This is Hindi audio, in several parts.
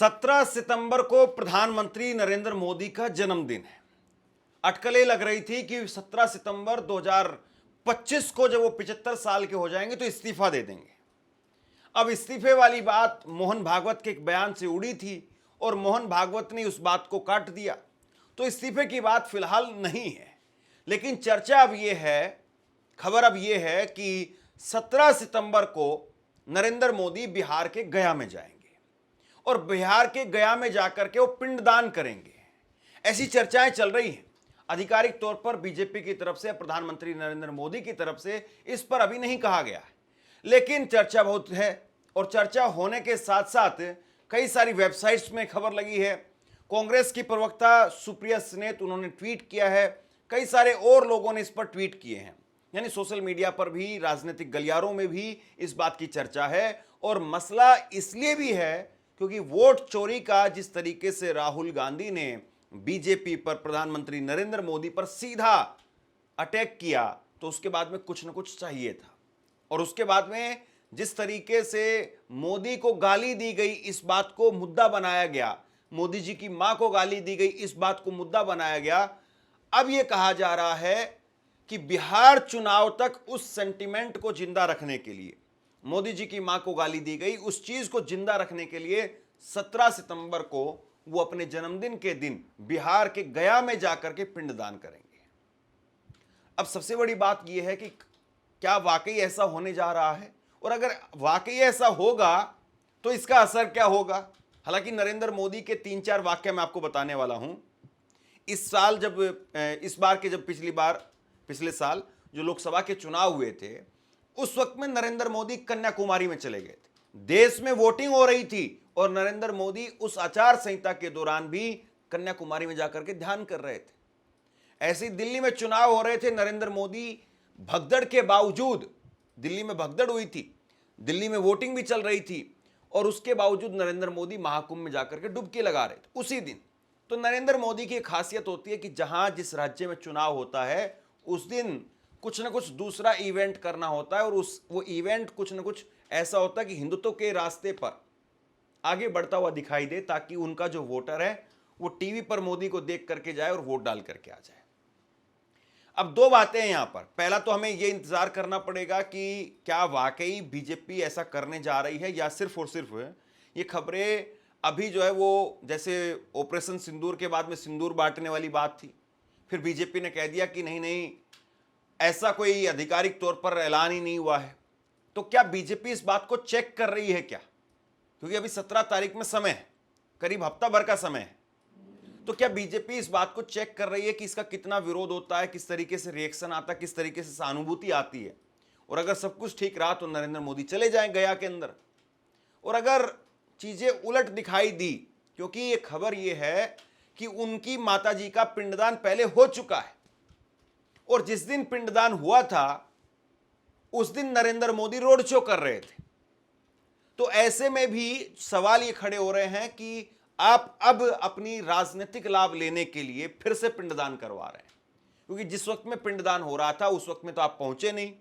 17 सितंबर को प्रधानमंत्री नरेंद्र मोदी का जन्मदिन है। अटकलें लग रही थी कि 17 सितंबर 2025 को जब वो 75 साल के हो जाएंगे तो इस्तीफा दे देंगे। अब इस्तीफे वाली बात मोहन भागवत के एक बयान से उड़ी थी और मोहन भागवत ने उस बात को काट दिया, तो इस्तीफे की बात फिलहाल नहीं है। लेकिन चर्चा अब यह है, खबर अब यह है कि 17 सितंबर को नरेंद्र मोदी बिहार के गया में जाएंगे और बिहार के गया में जाकर के वो पिंडदान करेंगे। ऐसी चर्चाएं चल रही हैं। आधिकारिक तौर पर बीजेपी की तरफ से, प्रधानमंत्री नरेंद्र मोदी की तरफ से इस पर अभी नहीं कहा गया है, लेकिन चर्चा बहुत है। और चर्चा होने के साथ साथ कई सारी वेबसाइट्स में खबर लगी है। कांग्रेस की प्रवक्ता सुप्रिया सुनेत, उन्होंने ट्वीट किया है। कई सारे और लोगों ने इस पर ट्वीट किए हैं। यानी सोशल मीडिया पर भी, राजनीतिक गलियारों में भी इस बात की चर्चा है। और मसला इसलिए भी है क्योंकि वोट चोरी का जिस तरीके से राहुल गांधी ने बीजेपी पर, प्रधानमंत्री नरेंद्र मोदी पर सीधा अटैक किया, तो उसके बाद में कुछ न कुछ चाहिए था। और उसके बाद में जिस तरीके से मोदी को गाली दी गई, इस बात को मुद्दा बनाया गया, मोदी जी की मां को गाली दी गई, इस बात को मुद्दा बनाया गया। अब यह कहा जा रहा है कि बिहार चुनाव तक उस सेंटिमेंट को जिंदा रखने के लिए, मोदी जी की मां को गाली दी गई, उस चीज को जिंदा रखने के लिए 17 सितंबर को वो अपने जन्मदिन के दिन बिहार के गया में जाकर के पिंडदान करेंगे। अब सबसे बड़ी बात यह है कि क्या वाकई ऐसा होने जा रहा है, और अगर वाकई ऐसा होगा तो इसका असर क्या होगा। हालांकि नरेंद्र मोदी के 3-4 वाक्य मैं आपको बताने वाला हूं। इस साल जब, इस बार के जब पिछले साल जो लोकसभा के चुनाव हुए थे, उस वक्त में नरेंद्र मोदी कन्याकुमारी में चले गए थे। देश में वोटिंग हो रही थी और नरेंद्र मोदी उस आचार संहिता के दौरान भी कन्याकुमारी में जाकर के ध्यान कर रहे थे। ऐसे ही दिल्ली में चुनाव हो रहे थे, नरेंद्र मोदी भगदड़ के बावजूद, दिल्ली में भगदड़ हुई थी, दिल्ली में वोटिंग भी चल रही थी, और उसके बावजूद नरेंद्र मोदी महाकुंभ में जाकर के डुबकी लगा रहे थे उसी दिन। तो नरेंद्र मोदी की एक खासियत होती है कि जहां जिस राज्य में चुनाव होता है उस दिन कुछ ना कुछ दूसरा इवेंट करना होता है, और वो इवेंट कुछ ना कुछ ऐसा होता है कि हिंदुत्व के रास्ते पर आगे बढ़ता हुआ दिखाई दे, ताकि उनका जो वोटर है वो टीवी पर मोदी को देख करके जाए और वोट डाल करके आ जाए। अब दो बातें हैं यहां पर। पहला तो हमें यह इंतजार करना पड़ेगा कि क्या वाकई बीजेपी ऐसा करने जा रही है, या सिर्फ और सिर्फ ये खबरें अभी जो है वो, जैसे ऑपरेशन सिंदूर के बाद में सिंदूर बांटने वाली बात थी, फिर बीजेपी ने कह दिया कि नहीं नहीं, ऐसा कोई आधिकारिक तौर पर ऐलान ही नहीं हुआ है। तो क्या बीजेपी इस बात को चेक कर रही है क्या? क्योंकि अभी 17 तारीख में समय है, करीब हफ्ता भर का समय है। तो क्या बीजेपी इस बात को चेक कर रही है कि इसका कितना विरोध होता है, किस तरीके से रिएक्शन आता है, किस तरीके से सहानुभूति आती है? और अगर सब कुछ ठीक रहा तो नरेंद्र मोदी चले जाएं गया के अंदर। और अगर चीजें उलट दिखाई दी, क्योंकि ये खबर ये है कि उनकी माताजी का पिंडदान पहले हो चुका है, और जिस दिन पिंडदान हुआ था उस दिन नरेंद्र मोदी रोड शो कर रहे थे। तो ऐसे में भी सवाल ये खड़े हो रहे हैं कि आप अब अपनी राजनीतिक लाभ लेने के लिए फिर से पिंडदान करवा रहे हैं, क्योंकि जिस वक्त में पिंडदान हो रहा था उस वक्त में तो आप पहुंचे नहीं,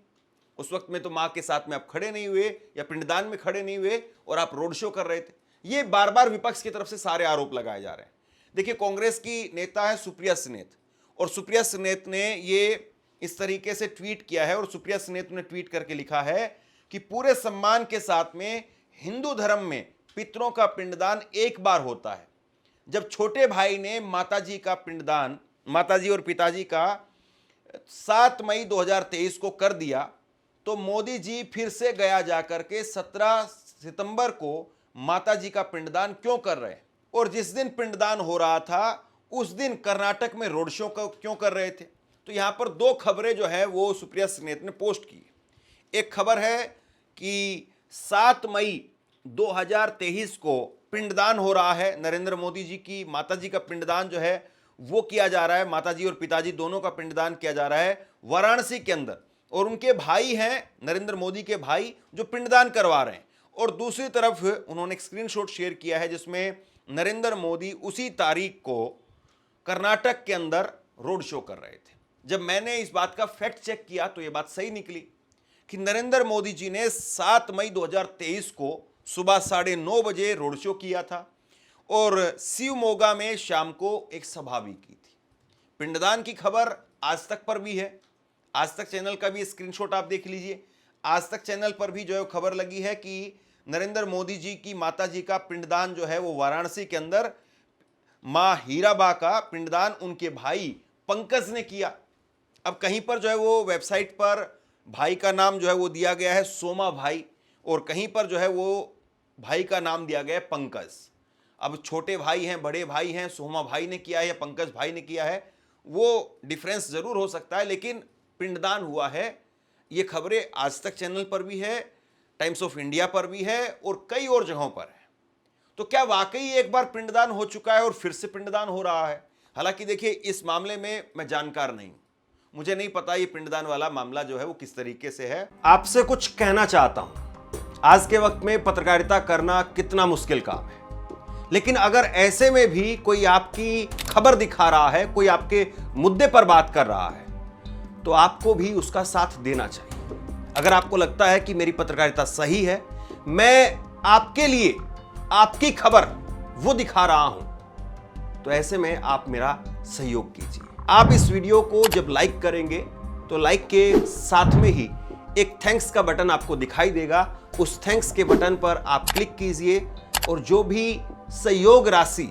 उस वक्त में तो मां के साथ में आप खड़े नहीं हुए या पिंडदान में खड़े नहीं हुए, और आप रोड शो कर रहे थे। ये बार बार विपक्ष की तरफ से सारे आरोप लगाए जा रहे हैं। देखिए, कांग्रेस की नेता है सुप्रिया सुनेत, और सुप्रिया सुनेत ने ये इस तरीके से ट्वीट किया है, और सुप्रिया सुनेत ने ट्वीट करके लिखा है कि पूरे सम्मान के साथ में हिंदू धर्म में पितरों का पिंडदान एक बार होता है। जब छोटे भाई ने माताजी का पिंडदान, माताजी और पिताजी का 7 मई 2023 को कर दिया, तो मोदी जी फिर से गया जाकर के 17 सितंबर को माताजी का पिंडदान क्यों कर रहे हैं? और जिस दिन पिंडदान हो रहा था उस दिन कर्नाटक में रोड शो क्यों कर रहे थे? तो यहां पर दो खबरें जो है वो सुप्रिया सुनेत ने पोस्ट की। एक खबर है कि 7 मई 2023 को पिंडदान हो रहा है, नरेंद्र मोदी जी की माताजी का पिंडदान जो है वो किया जा रहा है, माताजी और पिताजी दोनों का पिंडदान किया जा रहा है वाराणसी के अंदर, और उनके भाई हैं, नरेंद्र मोदी के भाई, जो पिंडदान करवा रहे हैं। और दूसरी तरफ उन्होंने एक स्क्रीनशॉट शेयर किया है जिसमें नरेंद्र मोदी उसी तारीख को कर्नाटक के अंदर रोड शो कर रहे थे। जब मैंने इस बात का फैक्ट चेक किया तो यह बात सही निकली कि नरेंद्र मोदी जी ने 7 मई 2023 को सुबह 9:30 बजे रोड शो किया था, और शिवमोगा में शाम को एक सभा भी की थी। पिंडदान की खबर आज तक पर भी है, आज तक चैनल का भी स्क्रीनशॉट आप देख लीजिए। आज तक चैनल पर भी जो है खबर लगी है कि नरेंद्र मोदी जी की माता जी का पिंडदान जो है वो वाराणसी के अंदर मां हीराबा का पिंडदान उनके भाई पंकज ने किया। अब कहीं पर जो है वो वेबसाइट पर भाई का नाम जो है वो दिया गया है सोमा भाई, और कहीं पर जो है वो भाई का नाम दिया गया है पंकज। अब छोटे भाई हैं, बड़े भाई हैं, सोमा भाई ने किया है या पंकज भाई ने किया है, वो डिफरेंस जरूर हो सकता है, लेकिन पिंडदान हुआ है। ये खबरें आज तक चैनल पर भी है, टाइम्स ऑफ इंडिया पर भी है और कई और जगहों पर है। तो क्या वाकई एक बार पिंडदान हो चुका है और फिर से पिंडदान हो रहा है? हालांकि देखिए, इस मामले में मैं जानकार नहीं हूं, मुझे नहीं पता ये पिंडदान वाला मामला जो है वो किस तरीके से है। आपसे कुछ कहना चाहता हूं, आज के वक्त में पत्रकारिता करना कितना मुश्किल काम है, लेकिन अगर ऐसे में भी कोई आपकी खबर दिखा रहा है, कोई आपके मुद्दे पर बात कर रहा है, तो आपको भी उसका साथ देना चाहिए। अगर आपको लगता है कि मेरी पत्रकारिता सही है, मैं आपके लिए आपकी खबर वो दिखा रहा हूं, तो ऐसे में आप मेरा सहयोग कीजिए। आप इस वीडियो को जब लाइक करेंगे तो लाइक के साथ में ही एक थैंक्स का बटन आपको दिखाई देगा, उस थैंक्स के बटन पर आप क्लिक कीजिए और जो भी सहयोग राशि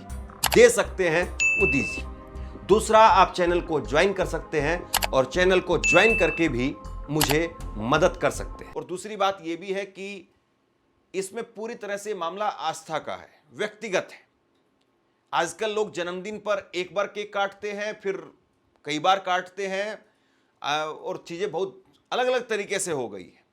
दे सकते हैं वो दीजिए। दूसरा, आप चैनल को ज्वाइन कर सकते हैं और चैनल को ज्वाइन करके भी मुझे मदद कर सकते हैं। और दूसरी बात यह भी है कि इसमें पूरी तरह से मामला आस्था का है, व्यक्तिगत है। आजकल लोग जन्मदिन पर एक बार केक काटते हैं, फिर कई बार काटते हैं और चीजें बहुत अलग अलग तरीके से हो गई है।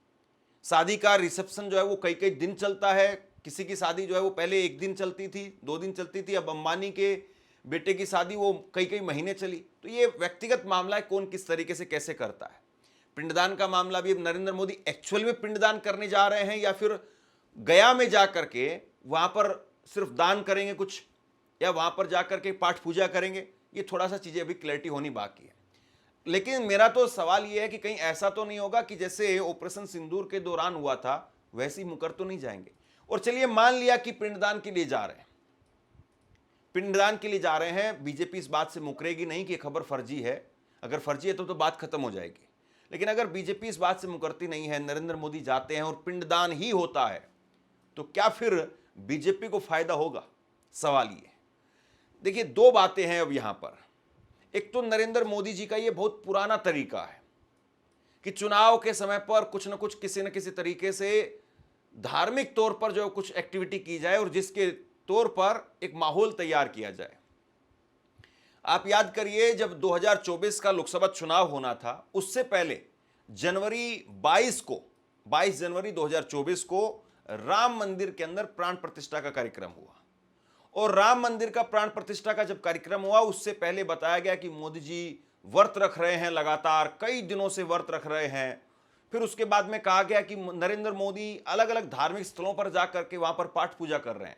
शादी का रिसेप्शन जो है वो कई कई दिन चलता है, किसी की शादी जो है वो पहले एक दिन चलती थी, 2 दिन चलती थी, अब अंबानी के बेटे की शादी वो कई कई महीने चली। तो ये व्यक्तिगत मामला है, कौन किस तरीके से कैसे करता है। पिंडदान का मामला भी, अब नरेंद्र मोदी एक्चुअल में पिंडदान करने जा रहे हैं या फिर गया में जाकर के वहां पर सिर्फ दान करेंगे कुछ, या वहां पर जाकर के पाठ पूजा करेंगे, ये थोड़ा सा चीजें अभी क्लैरिटी होनी बाकी है। लेकिन मेरा तो सवाल ये है कि कहीं ऐसा तो नहीं होगा कि जैसे ऑपरेशन सिंदूर के दौरान हुआ था वैसे ही मुकर तो नहीं जाएंगे। और चलिए मान लिया कि पिंडदान के लिए जा रहे हैं, पिंडदान के लिए जा रहे हैं, बीजेपी इस बात से मुकरेगी नहीं कि खबर फर्जी है। अगर फर्जी है तो बात खत्म हो जाएगी। लेकिन अगर बीजेपी इस बात से मुकरती नहीं है, नरेंद्र मोदी जाते हैं और पिंडदान ही होता है, तो क्या फिर बीजेपी को फायदा होगा? सवाल ये। देखिए, 2 बातें हैं अब यहां पर। एक तो नरेंद्र मोदी जी का ये बहुत पुराना तरीका है कि चुनाव के समय पर कुछ ना कुछ किसी न किसी तरीके से धार्मिक तौर पर जो कुछ एक्टिविटी की जाए और जिसके तौर पर एक माहौल तैयार किया जाए। आप याद करिए, जब 2024 का लोकसभा चुनाव होना था, उससे पहले जनवरी 22 जनवरी 2024 को राम मंदिर के अंदर प्राण प्रतिष्ठा का कार्यक्रम हुआ। और राम मंदिर का प्राण प्रतिष्ठा का जब कार्यक्रम हुआ, उससे पहले बताया गया कि मोदी जी व्रत रख रहे हैं, लगातार कई दिनों से व्रत रख रहे हैं। फिर उसके बाद में कहा गया कि नरेंद्र मोदी अलग अलग धार्मिक स्थलों पर जाकर के वहां पर पाठ पूजा कर रहे हैं।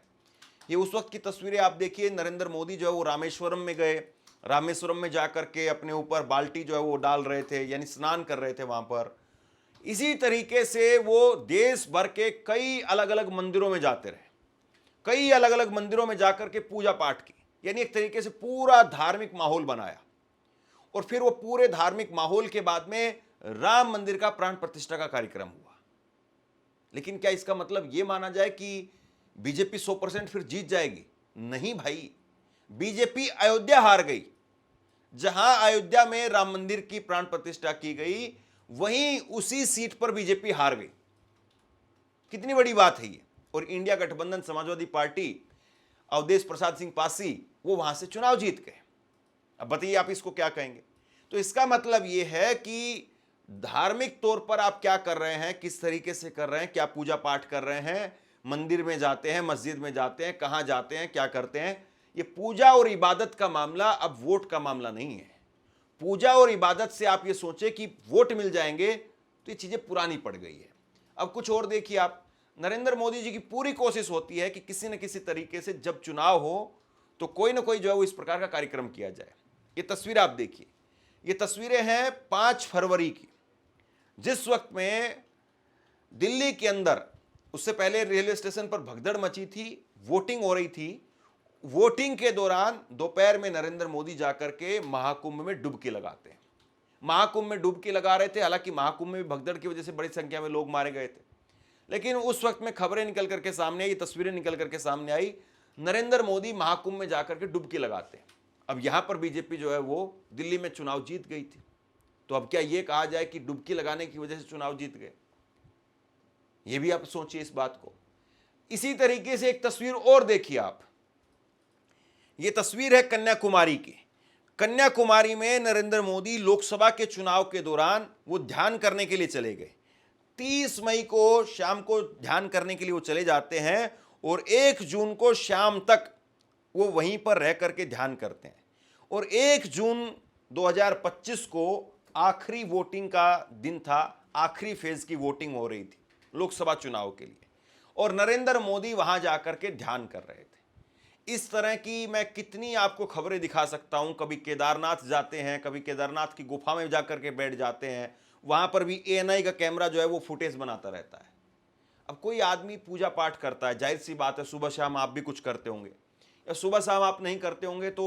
ये उस वक्त की तस्वीरें आप देखिए। नरेंद्र मोदी जो है वो रामेश्वरम में गए, रामेश्वरम में जाकर के अपने ऊपर बाल्टी जो है वो डाल रहे थे, यानी स्नान कर रहे थे वहां पर। इसी तरीके से वो देश भर के कई अलग अलग मंदिरों में जाते रहे, कई अलग अलग मंदिरों में जाकर के पूजा पाठ की, यानी एक तरीके से पूरा धार्मिक माहौल बनाया। और फिर वो पूरे धार्मिक माहौल के बाद में राम मंदिर का प्राण प्रतिष्ठा का कार्यक्रम हुआ। लेकिन क्या इसका मतलब यह माना जाए कि बीजेपी 100% फिर जीत जाएगी? नहीं भाई, बीजेपी अयोध्या हार गई। जहां अयोध्या में राम मंदिर की प्राण प्रतिष्ठा की गई, वहीं उसी सीट पर बीजेपी हार गई। कितनी बड़ी बात है ये। और इंडिया गठबंधन समाजवादी पार्टी, अवधेश प्रसाद सिंह पासी, वो वहां से चुनाव जीत गए। अब बताइए आप इसको क्या कहेंगे? तो इसका मतलब यह है कि धार्मिक तौर पर आप क्या कर रहे हैं, किस तरीके से कर रहे हैं, क्या पूजा पाठ कर रहे हैं, मंदिर में जाते हैं, मस्जिद में जाते हैं, कहां जाते हैं, क्या करते हैं। ये पूजा और इबादत का मामला अब वोट का मामला नहीं है। पूजा और इबादत से आप ये सोचे कि वोट मिल जाएंगे, तो ये चीजें पुरानी पड़ गई है। अब कुछ और देखिए आप, नरेंद्र मोदी जी की पूरी कोशिश होती है कि किसी न किसी तरीके से जब चुनाव हो तो कोई ना कोई जो है वो इस प्रकार का कार्यक्रम किया जाए। ये तस्वीर आप देखिए, ये तस्वीरें हैं 5 फरवरी की, जिस वक्त में दिल्ली के अंदर, उससे पहले रेलवे स्टेशन पर भगदड़ मची थी, वोटिंग हो रही थी, वोटिंग के दौरान दोपहर में नरेंद्र मोदी जाकर के महाकुंभ में डुबकी लगाते हैं। महाकुंभ में डुबकी लगा रहे थे, हालांकि महाकुंभ में भी भगदड़ की वजह से बड़ी संख्या में लोग मारे गए थे, लेकिन उस वक्त में खबरें निकल करके सामने आई, तस्वीरें निकल करके सामने आई, नरेंद्र मोदी महाकुंभ में जाकर के डुबकी लगाते हैं। अब यहां पर बीजेपी जो है वो दिल्ली में चुनाव जीत गई थी, तो अब क्या यह कहा जाए कि डुबकी लगाने की वजह से चुनाव जीत गए? ये भी आप सोचिए इस बात को। इसी तरीके से एक तस्वीर और देखिए आप, ये तस्वीर है कन्याकुमारी की। कन्याकुमारी में नरेंद्र मोदी लोकसभा के चुनाव के दौरान वो ध्यान करने के लिए चले गए। 30 मई को शाम को ध्यान करने के लिए वो चले जाते हैं और 1 जून को शाम तक वो वहीं पर रह करके ध्यान करते हैं। और 1 जून 2025 को आखिरी वोटिंग का दिन था, आखिरी फेज की वोटिंग हो रही थी लोकसभा चुनाव के लिए, और नरेंद्र मोदी वहां जाकर के ध्यान कर रहे थे। इस तरह की मैं कितनी आपको खबरें दिखा सकता हूं। कभी केदारनाथ जाते हैं, कभी केदारनाथ की गुफा में जाकर के बैठ जाते हैं, वहां पर भी ANI का कैमरा जो है वो फुटेज बनाता रहता है। अब कोई आदमी पूजा पाठ करता है, जाहिर सी बात है सुबह शाम आप भी कुछ करते होंगे, या सुबह शाम आप नहीं करते होंगे तो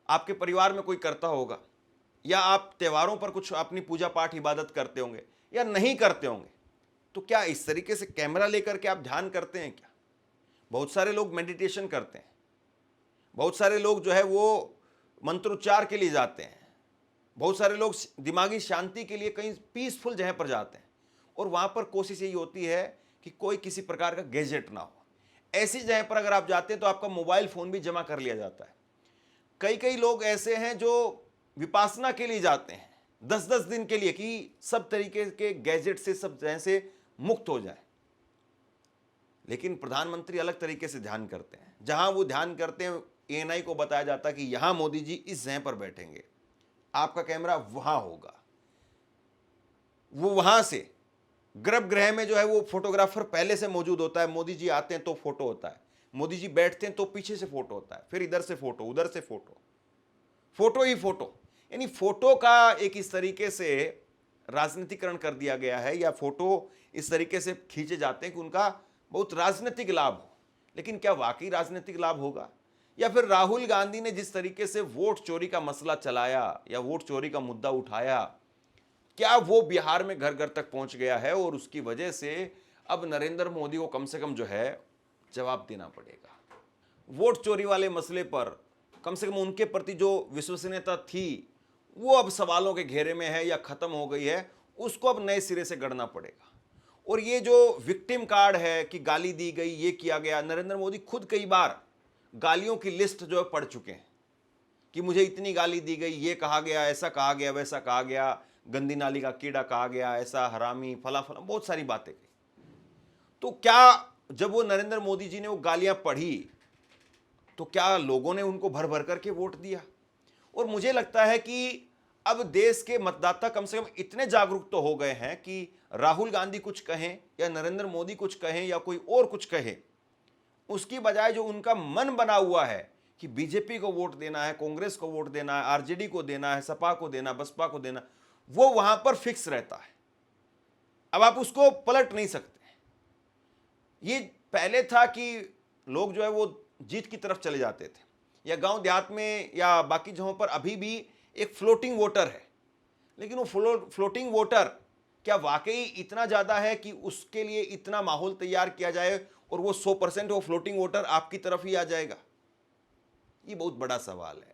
आपके परिवार में कोई करता होगा, या आप त्योहारों पर कुछ अपनी पूजा पाठ इबादत करते होंगे या नहीं करते होंगे। तो क्या इस तरीके से कैमरा लेकर के आप ध्यान करते हैं क्या? बहुत सारे लोग मेडिटेशन करते हैं, बहुत सारे लोग जो है वो मंत्रोच्चार के लिए जाते हैं, बहुत सारे लोग दिमागी शांति के लिए कहीं पीसफुल जगह पर जाते हैं, और वहां पर कोशिश यही होती है कि कोई किसी प्रकार का गैजेट ना हो। ऐसी जगह पर अगर आप जाते हैं तो आपका मोबाइल फोन भी जमा कर लिया जाता है। कई लोग ऐसे हैं जो विपासना के लिए जाते हैं 10-10 दिन के लिए, कि सब तरीके के गैजेट से, सब जगह से मुक्त हो जाए। लेकिन प्रधानमंत्री अलग तरीके से ध्यान करते हैं। जहां वो ध्यान करते हैं, ANI को बताया जाता है कि यहां मोदी जी इस जगह पर बैठेंगे, आपका कैमरा वहां होगा। वो वहां से गर्भगृह में जो है वो फोटोग्राफर पहले से मौजूद होता है। मोदी जी आते हैं तो फोटो होता है, मोदी जी बैठते हैं तो पीछे से फोटो होता है, फिर इधर से फोटो, उधर से फोटो, फोटो ही फोटो। यानी फोटो का एक इस तरीके से राजनीतिकरण कर दिया गया है, या फोटो इस तरीके से खींचे जाते हैं कि उनका बहुत राजनीतिक लाभ हो। लेकिन क्या वाकई राजनीतिक लाभ होगा? या फिर राहुल गांधी ने जिस तरीके से वोट चोरी का मसला चलाया या वोट चोरी का मुद्दा उठाया, क्या वो बिहार में घर घर तक पहुंच गया है और उसकी वजह से अब नरेंद्र मोदी को कम से कम जो है जवाब देना पड़ेगा? वोट चोरी वाले मसले पर कम से कम उनके प्रति जो विश्वसनीयता थी वो अब सवालों के घेरे में है या खत्म हो गई है, उसको अब नए सिरे से गढ़ना पड़ेगा। और ये जो विक्टिम कार्ड है कि गाली दी गई, ये किया गया, नरेंद्र मोदी खुद कई बार गालियों की लिस्ट जो है पढ़ चुके हैं कि मुझे इतनी गाली दी गई, ये कहा गया, ऐसा कहा गया, वैसा कहा गया, गंदी नाली का कीड़ा कहा गया, ऐसा हरामी, फला फला, बहुत सारी बातें कही। तो क्या जब वो नरेंद्र मोदी जी ने वो गालियां पढ़ी तो क्या लोगों ने उनको भर भर करके वोट दिया? और मुझे लगता है कि अब देश के मतदाता कम से कम इतने जागरूक तो हो गए हैं कि राहुल गांधी कुछ कहें या नरेंद्र मोदी कुछ कहें या कोई और कुछ कहे, उसकी बजाय जो उनका मन बना हुआ है कि बीजेपी को वोट देना है, कांग्रेस को वोट देना है, आरजेडी को देना है, सपा को देना, बसपा को देना, वो वहां पर फिक्स रहता है। अब आप उसको पलट नहीं सकते। ये पहले था कि लोग जो है वो जीत की तरफ चले जाते थे, या गांव देहात में या बाकी जगहों पर अभी भी एक फ्लोटिंग वोटर है, लेकिन वो फ्लोटिंग वोटर क्या वाकई इतना ज्यादा है कि उसके लिए इतना माहौल तैयार किया जाए और वो 100% वो फ्लोटिंग वोटर आपकी तरफ ही आ जाएगा? ये बहुत बड़ा सवाल है।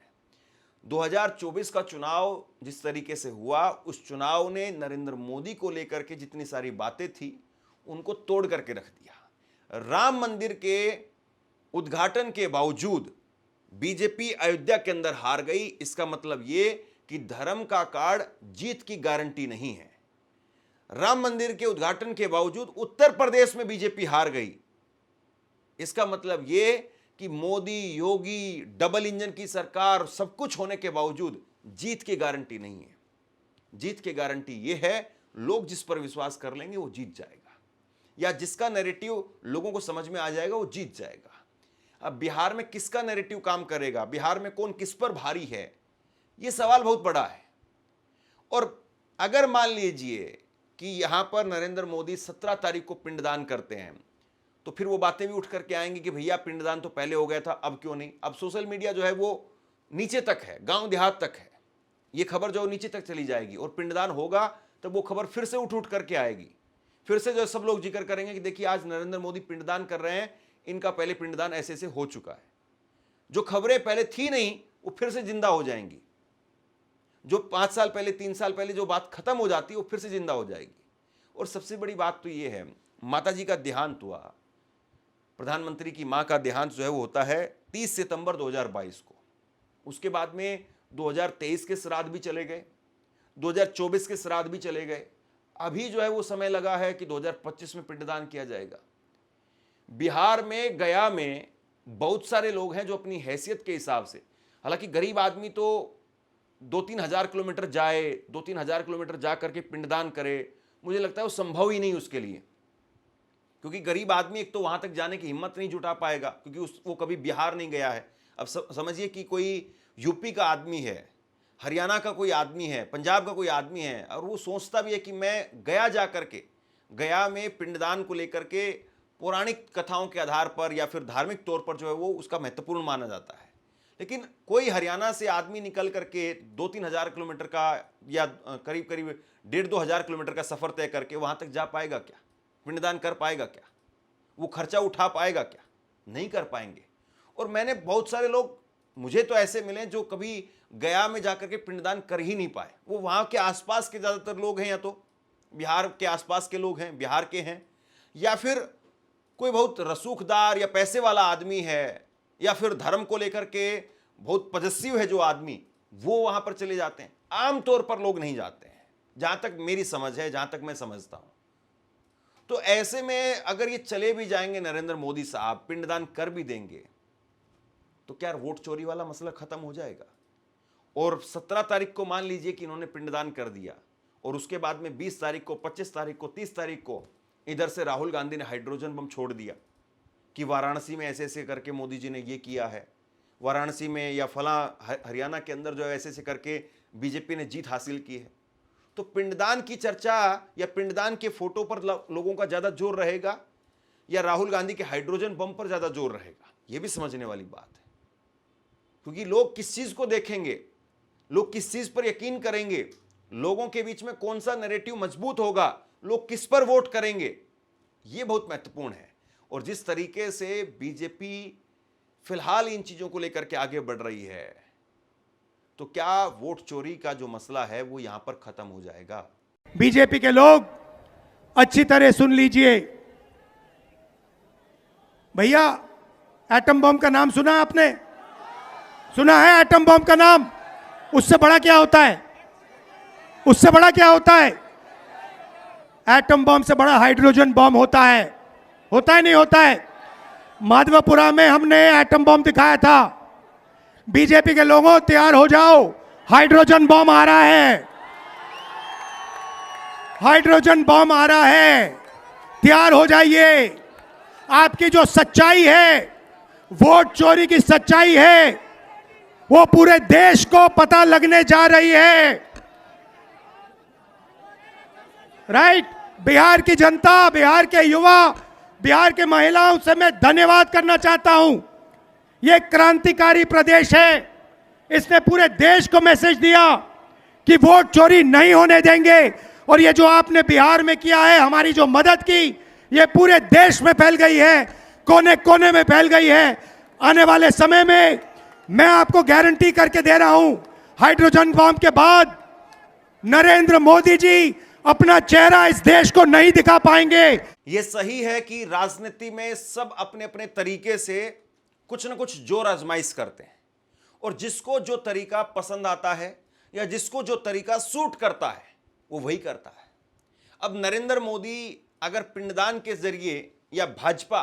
2024 का चुनाव जिस तरीके से हुआ, उस चुनाव ने नरेंद्र मोदी को लेकर के जितनी सारी बातें थी उनको तोड़ करके रख दिया। राम मंदिर के उद्घाटन के बावजूद बीजेपी अयोध्या के अंदर हार गई। इसका मतलब यह कि धर्म का कार्ड जीत की गारंटी नहीं है। राम मंदिर के उद्घाटन के बावजूद उत्तर प्रदेश में बीजेपी हार गई। इसका मतलब यह कि मोदी, योगी, डबल इंजन की सरकार, सब कुछ होने के बावजूद जीत की गारंटी नहीं है। जीत की गारंटी यह है लोग जिस पर विश्वास कर लेंगे वो जीत जाएगा, या जिसका नैरेटिव लोगों को समझ में आ जाएगा वो जीत जाएगा। अब बिहार में किसका नैरेटिव काम करेगा, बिहार में कौन किस पर भारी है, यह सवाल बहुत बड़ा है। और अगर मान लीजिए कि यहां पर नरेंद्र मोदी 17 तारीख को पिंडदान करते हैं, तो फिर वो बातें भी उठ करके आएंगी कि भैया पिंडदान तो पहले हो गया था, अब क्यों नहीं। अब सोशल मीडिया जो है वो नीचे तक है, गांव देहात तक है, ये खबर जो नीचे तक चली जाएगी और पिंडदान होगा तब वो खबर फिर से उठ उठ करके आएगी। फिर से जो सब लोग जिक्र करेंगे कि देखिए आज नरेंद्र मोदी पिंडदान कर रहे हैं, इनका पहले पिंडदान ऐसे ऐसे हो चुका है। जो खबरें पहले थी नहीं वो फिर से जिंदा हो जाएंगी। जो 5 साल पहले 3 साल पहले जो बात खत्म हो जाती है वो फिर से जिंदा हो जाएगी। और सबसे बड़ी बात तो ये है, माता जी का देहांत हुआ, प्रधानमंत्री की मां का देहांत जो है वो होता है 30 सितंबर 2022 को। उसके बाद में 2023 के श्राद्ध भी चले गए, 2024 के श्राद्ध भी चले गए। अभी जो है वो समय लगा है कि 2025 में पिंडदान किया जाएगा। बिहार में, गया में बहुत सारे लोग हैं जो अपनी हैसियत के हिसाब से, हालांकि गरीब आदमी तो 2-3 हज़ार किलोमीटर जाए, 2-3 हज़ार किलोमीटर जा करके पिंडदान करे, मुझे लगता है वो संभव ही नहीं उसके लिए। क्योंकि गरीब आदमी एक तो वहां तक जाने की हिम्मत नहीं जुटा पाएगा, क्योंकि वो कभी बिहार नहीं गया है। अब समझिए कि कोई यूपी का आदमी है, हरियाणा का कोई आदमी है, पंजाब का कोई आदमी है, और वो सोचता भी है कि मैं गया जा करके, गया में पिंडदान को लेकर के पौराणिक कथाओं के आधार पर या फिर धार्मिक तौर पर जो है वो उसका महत्वपूर्ण माना जाता है। लेकिन कोई हरियाणा से आदमी निकल करके 2-3 हज़ार किलोमीटर का या करीब करीब 1.5-2 हज़ार किलोमीटर का सफर तय करके वहां तक जा पाएगा क्या? पिंडदान कर पाएगा क्या? वो खर्चा उठा पाएगा क्या? नहीं कर पाएंगे। और मैंने बहुत सारे लोग, मुझे तो ऐसे मिले जो कभी गया में जाकर के पिंडदान कर ही नहीं पाए। वो वहां के आसपास के ज्यादातर लोग हैं, या तो बिहार के आसपास के लोग हैं, बिहार के हैं, या फिर कोई बहुत रसूखदार या पैसे वाला आदमी है, या फिर धर्म को लेकर के बहुत पजेसिव है जो आदमी, वो वहां पर चले जाते हैं। आमतौर पर लोग नहीं जाते हैं, जहां तक मेरी समझ है, जहां तक मैं समझता हूं। तो ऐसे में अगर ये चले भी जाएंगे, नरेंद्र मोदी साहब पिंडदान कर भी देंगे, तो क्या वोट चोरी वाला मसला खत्म हो जाएगा? और 17 तारीख को मान लीजिए कि इन्होंने पिंडदान कर दिया, और उसके बाद में 20 तारीख को, 25 तारीख को, 30 तारीख को इधर से राहुल गांधी ने हाइड्रोजन बम छोड़ दिया कि वाराणसी में ऐसे ऐसे करके मोदी जी ने ये किया है, वाराणसी में या फला हरियाणा के अंदर जो है ऐसे ऐसे करके बीजेपी ने जीत हासिल की है। तो पिंडदान की चर्चा या पिंडदान के फोटो पर लोगों का ज्यादा जोर रहेगा, या राहुल गांधी के हाइड्रोजन बम पर ज्यादा जोर रहेगा? यह भी समझने वाली बात है। क्योंकि लोग किस चीज को देखेंगे, लोग किस चीज पर यकीन करेंगे, लोगों के बीच में कौन सा नैरेटिव मजबूत होगा, लोग किस पर वोट करेंगे, यह बहुत महत्वपूर्ण है। और जिस तरीके से बीजेपी फिलहाल इन चीजों को लेकर के आगे बढ़ रही है, तो क्या वोट चोरी का जो मसला है वो यहां पर खत्म हो जाएगा? बीजेपी के लोग अच्छी तरह सुन लीजिए भैया, एटम बम का नाम सुना आपने? सुना है एटम बम का नाम? उससे बड़ा क्या होता है? उससे बड़ा क्या होता है? एटम बम से बड़ा हाइड्रोजन बम होता है। होता है नहीं होता है? माधवपुरा में हमने एटम बम दिखाया था। बीजेपी के लोगों तैयार हो जाओ, हाइड्रोजन बम आ रहा है, हाइड्रोजन बम आ रहा है, तैयार हो जाइए। आपकी जो सच्चाई है, वोट चोरी की सच्चाई है, वो पूरे देश को पता लगने जा रही है। राइट? बिहार की जनता, बिहार के युवा, बिहार के महिलाओं से मैं धन्यवाद करना चाहता हूं। यह क्रांतिकारी प्रदेश है, इसने पूरे देश को मैसेज दिया कि वोट चोरी नहीं होने देंगे। और ये जो आपने बिहार में किया है, हमारी जो मदद की, ये पूरे देश में फैल गई है, कोने कोने में फैल गई है। आने वाले समय में मैं आपको गारंटी करके दे रहा हूं, हाइड्रोजन बम के बाद नरेंद्र मोदी जी अपना चेहरा इस देश को नहीं दिखा पाएंगे। यह सही है कि राजनीति में सब अपने अपने तरीके से कुछ न कुछ जोर आजमाइश करते हैं, और जिसको जो तरीका पसंद आता है या जिसको जो तरीका सूट करता है वो वही करता है। अब नरेंद्र मोदी अगर पिंडदान के जरिए, या भाजपा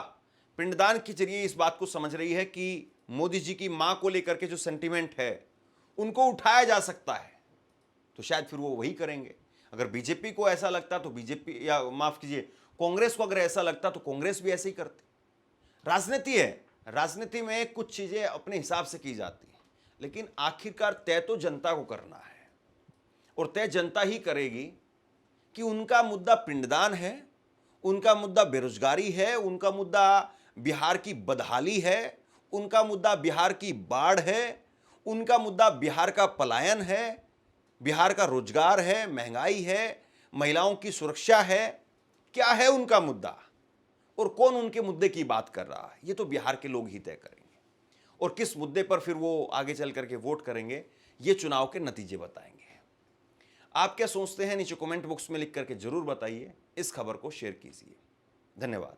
पिंडदान के जरिए इस बात को समझ रही है कि मोदी जी की मां को लेकर के जो सेंटीमेंट है उनको उठाया जा सकता है, तो शायद फिर वो वही करेंगे। अगर बीजेपी को ऐसा लगता तो बीजेपी, या माफ कीजिए कांग्रेस को अगर ऐसा लगता तो कांग्रेस भी ऐसे ही करती। राजनीति है, राजनीति में कुछ चीजें अपने हिसाब से की जाती हैं, लेकिन आखिरकार तय तो जनता को करना है, और तय जनता ही करेगी कि उनका मुद्दा पिंडदान है, उनका मुद्दा बेरोजगारी है, उनका मुद्दा बिहार की बदहाली है, उनका मुद्दा बिहार की बाढ़ है, उनका मुद्दा बिहार का पलायन है, बिहार का रोजगार है, महंगाई है, महिलाओं की सुरक्षा है। क्या है उनका मुद्दा और कौन उनके मुद्दे की बात कर रहा है, ये तो बिहार के लोग ही तय करेंगे। और किस मुद्दे पर फिर वो आगे चल करके वोट करेंगे, ये चुनाव के नतीजे बताएंगे। आप क्या सोचते हैं नीचे कमेंट बॉक्स में लिख करके जरूर बताइए। इस खबर को शेयर कीजिए। धन्यवाद।